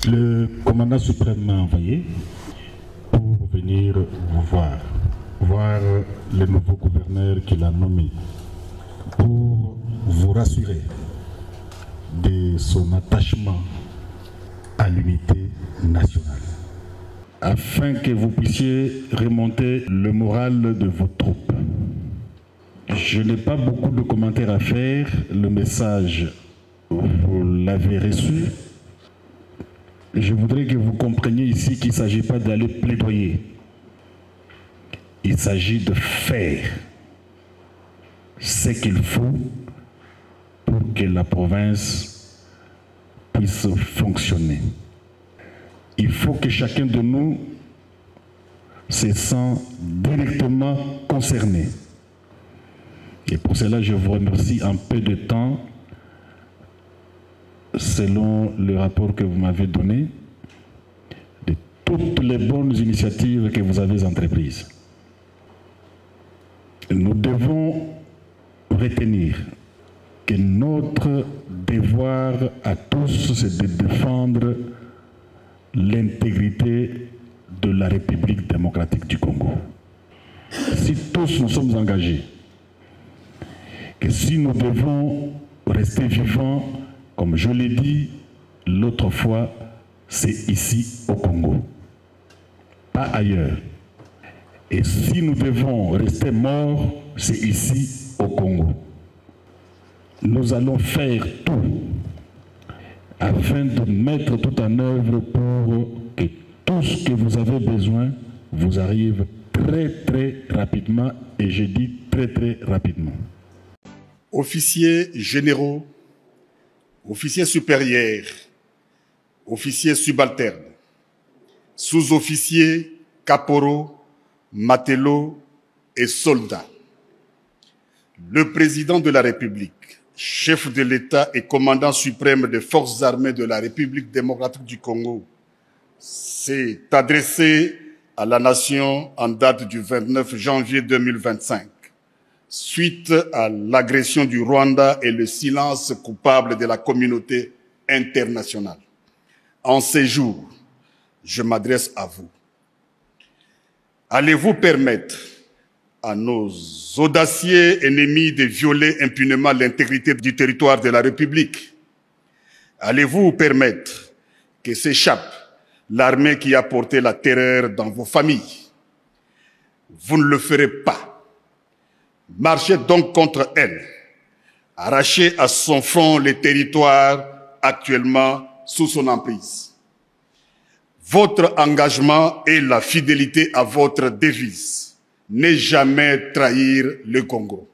Le commandant suprême m'a envoyé pour venir vous voir le nouveau gouverneur qu'il a nommé, pour vous rassurer de son attachement à l'unité nationale, afin que vous puissiez remonter le moral de vos troupes. Je n'ai pas beaucoup de commentaires à faire, le message, vous l'avez reçu. Je voudrais que vous compreniez ici qu'il ne s'agit pas d'aller plaidoyer. Il s'agit de faire ce qu'il faut pour que la province puisse fonctionner. Il faut que chacun de nous se sente directement concerné. Et pour cela, je vous remercie en peu de temps, selon le rapport que vous m'avez donné, de toutes les bonnes initiatives que vous avez entreprises. Nous devons retenir que notre devoir à tous, c'est de défendre l'intégrité de la République démocratique du Congo. Si tous nous sommes engagés, que si nous devons rester vivants, comme je l'ai dit l'autre fois, c'est ici au Congo, pas ailleurs. Et si nous devons rester morts, c'est ici au Congo. Nous allons faire tout afin de mettre tout en œuvre pour que tout ce que vous avez besoin vous arrive très rapidement, et je dis très rapidement. Officiers généraux, officiers supérieurs, officiers subalternes, sous-officiers, caporaux, matelots et soldats. Le président de la République, chef de l'État et commandant suprême des forces armées de la République démocratique du Congo, s'est adressé à la nation en date du 29 janvier 2025. Suite à l'agression du Rwanda et le silence coupable de la communauté internationale. En ces jours, je m'adresse à vous. Allez-vous permettre à nos audacieux ennemis de violer impunément l'intégrité du territoire de la République? Allez-vous permettre que s'échappe l'armée qui a porté la terreur dans vos familles? Vous ne le ferez pas. Marchez donc contre elle, arrachez à son front les territoires actuellement sous son emprise. Votre engagement et la fidélité à votre devise, ne jamais trahir le Congo.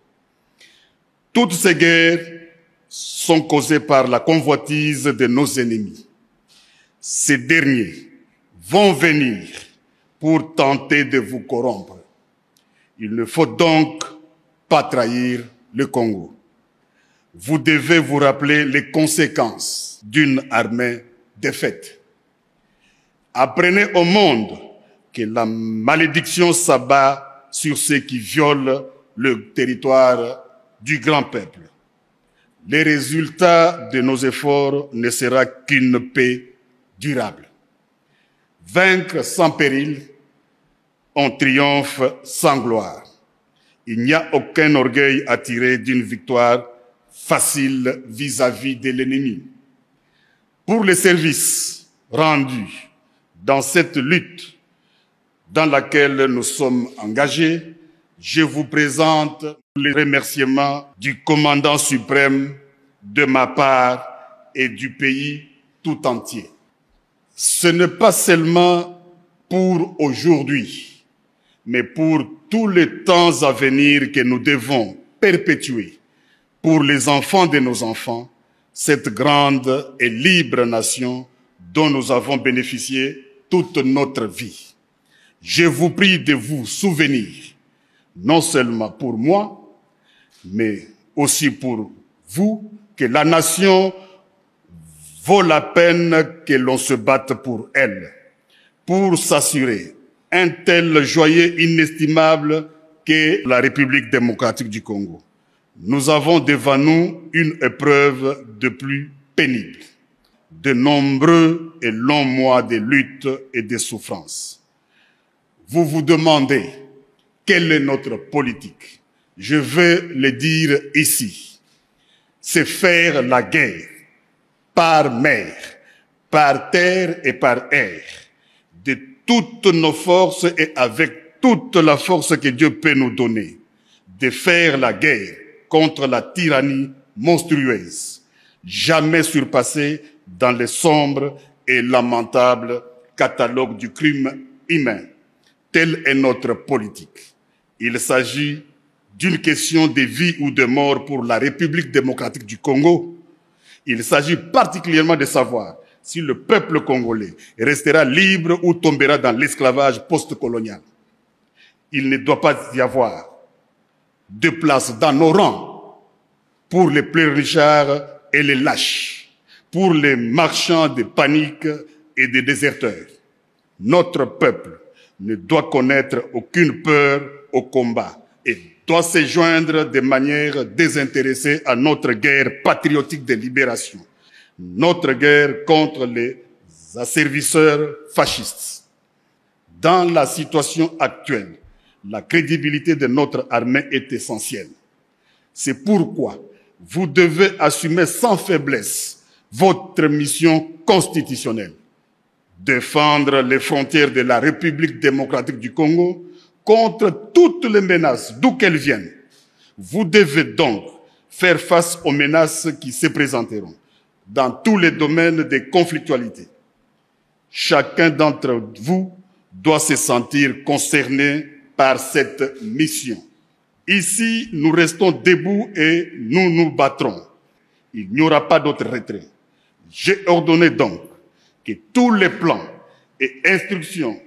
Toutes ces guerres sont causées par la convoitise de nos ennemis. Ces derniers vont venir pour tenter de vous corrompre. Il ne faut donc pas trahir le Congo. Vous devez vous rappeler les conséquences d'une armée défaite. Apprenez au monde que la malédiction s'abat sur ceux qui violent le territoire du grand peuple. Les résultats de nos efforts ne sera qu'une paix durable. Vaincre sans péril, on triomphe sans gloire. Il n'y a aucun orgueil à tirer d'une victoire facile vis-à-vis de l'ennemi. Pour les services rendus dans cette lutte dans laquelle nous sommes engagés, je vous présente les remerciements du commandant suprême de ma part et du pays tout entier. Ce n'est pas seulement pour aujourd'hui, mais pour tous les temps à venir que nous devons perpétuer pour les enfants de nos enfants, cette grande et libre nation dont nous avons bénéficié toute notre vie. Je vous prie de vous souvenir, non seulement pour moi, mais aussi pour vous, que la nation vaut la peine que l'on se batte pour elle, pour s'assurer un tel joyau inestimable qu'est la République démocratique du Congo. Nous avons devant nous une épreuve de plus pénible. De nombreux et longs mois de lutte et de souffrance. Vous vous demandez quelle est notre politique. Je veux le dire ici. C'est faire la guerre par mer, par terre et par air, de toutes nos forces et avec toute la force que Dieu peut nous donner, de faire la guerre contre la tyrannie monstrueuse, jamais surpassée dans le sombre et lamentable catalogue du crime humain. Telle est notre politique. Il s'agit d'une question de vie ou de mort pour la République démocratique du Congo. Il s'agit particulièrement de savoir si le peuple congolais restera libre ou tombera dans l'esclavage post-colonial. Il ne doit pas y avoir de place dans nos rangs pour les pleurnichards et les lâches, pour les marchands de panique et des déserteurs. Notre peuple ne doit connaître aucune peur au combat et doit se joindre de manière désintéressée à notre guerre patriotique de libération, notre guerre contre les asservisseurs fascistes. Dans la situation actuelle, la crédibilité de notre armée est essentielle. C'est pourquoi vous devez assumer sans faiblesse votre mission constitutionnelle. Défendre les frontières de la République démocratique du Congo contre toutes les menaces, d'où qu'elles viennent. Vous devez donc faire face aux menaces qui se présenteront dans tous les domaines de conflictualité. Chacun d'entre vous doit se sentir concerné par cette mission. Ici, nous restons debout et nous nous battrons. Il n'y aura pas d'autre retrait. J'ai ordonné donc que tous les plans et instructions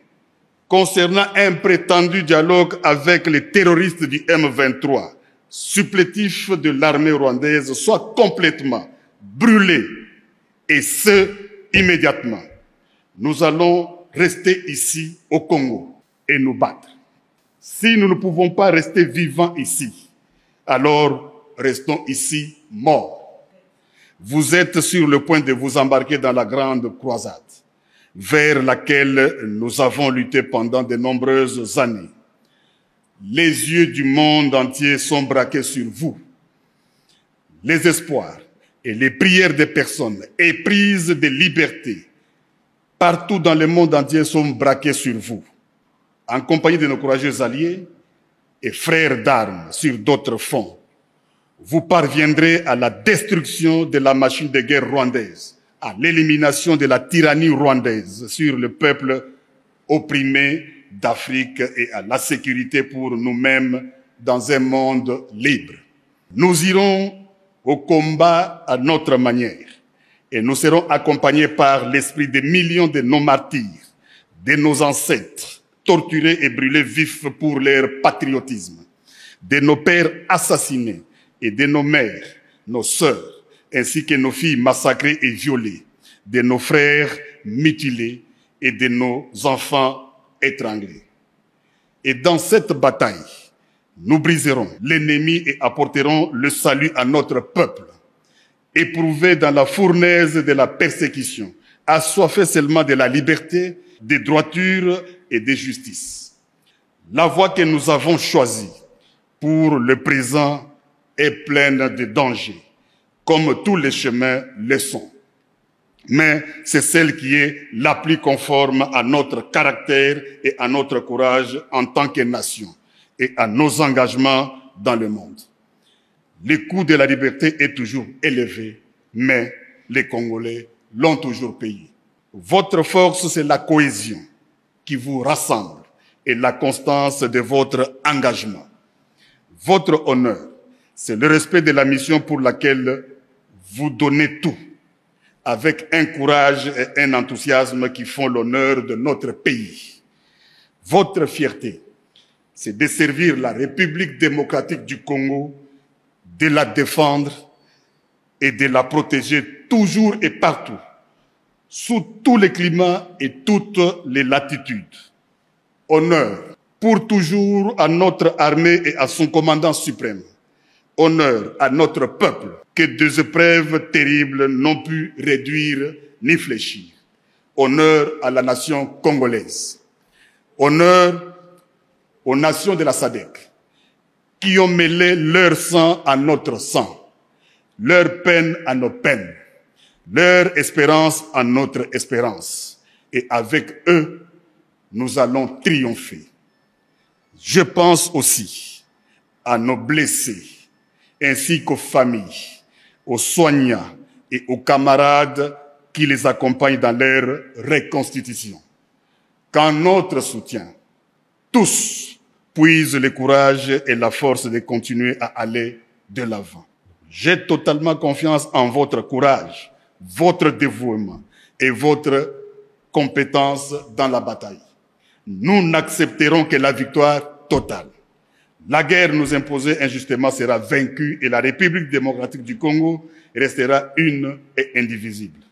concernant un prétendu dialogue avec les terroristes du M23, supplétifs de l'armée rwandaise, soient complètement brûlés, et ce, immédiatement. Nous allons rester ici au Congo et nous battre. Si nous ne pouvons pas rester vivants ici, alors restons ici morts. Vous êtes sur le point de vous embarquer dans la grande croisade, vers laquelle nous avons lutté pendant de nombreuses années. Les yeux du monde entier sont braqués sur vous. Les espoirs et les prières des personnes éprises de liberté partout dans le monde entier sont braqués sur vous. En compagnie de nos courageux alliés et frères d'armes sur d'autres fronts, vous parviendrez à la destruction de la machine de guerre rwandaise, à l'élimination de la tyrannie rwandaise sur le peuple opprimé d'Afrique et à la sécurité pour nous-mêmes dans un monde libre. Nous irons au combat à notre manière et nous serons accompagnés par l'esprit des millions de nos martyrs, de nos ancêtres, torturés et brûlés vifs pour leur patriotisme, de nos pères assassinés et de nos mères, nos sœurs, ainsi que nos filles massacrées et violées, de nos frères mutilés et de nos enfants étranglés. Et dans cette bataille, nous briserons l'ennemi et apporterons le salut à notre peuple, éprouvé dans la fournaise de la persécution, assoiffé seulement de la liberté, des droitures et de justice. La voie que nous avons choisie pour le présent est pleine de dangers, comme tous les chemins le sont. Mais c'est celle qui est la plus conforme à notre caractère et à notre courage en tant que nation et à nos engagements dans le monde. Le coût de la liberté est toujours élevé, mais les Congolais l'ont toujours payé. Votre force, c'est la cohésion qui vous rassemble et la constance de votre engagement. Votre honneur, c'est le respect de la mission pour laquelle vous donnez tout, avec un courage et un enthousiasme qui font l'honneur de notre pays. Votre fierté, c'est de servir la République démocratique du Congo, de la défendre et de la protéger toujours et partout, sous tous les climats et toutes les latitudes. Honneur pour toujours à notre armée et à son commandant suprême. Honneur à notre peuple que des épreuves terribles n'ont pu réduire ni fléchir. honneur à la nation congolaise, honneur aux nations de la SADC, qui ont mêlé leur sang à notre sang, leur peine à nos peines, leur espérance à notre espérance. Et avec eux, nous allons triompher. Je pense aussi à nos blessés, ainsi qu'aux familles, aux soignants et aux camarades qui les accompagnent dans leur reconstitution. Qu'en notre soutien, tous puisent le courage et la force de continuer à aller de l'avant. J'ai totalement confiance en votre courage, votre dévouement et votre compétence dans la bataille. Nous n'accepterons que la victoire totale. La guerre nous imposée injustement sera vaincue et la République démocratique du Congo restera une et indivisible.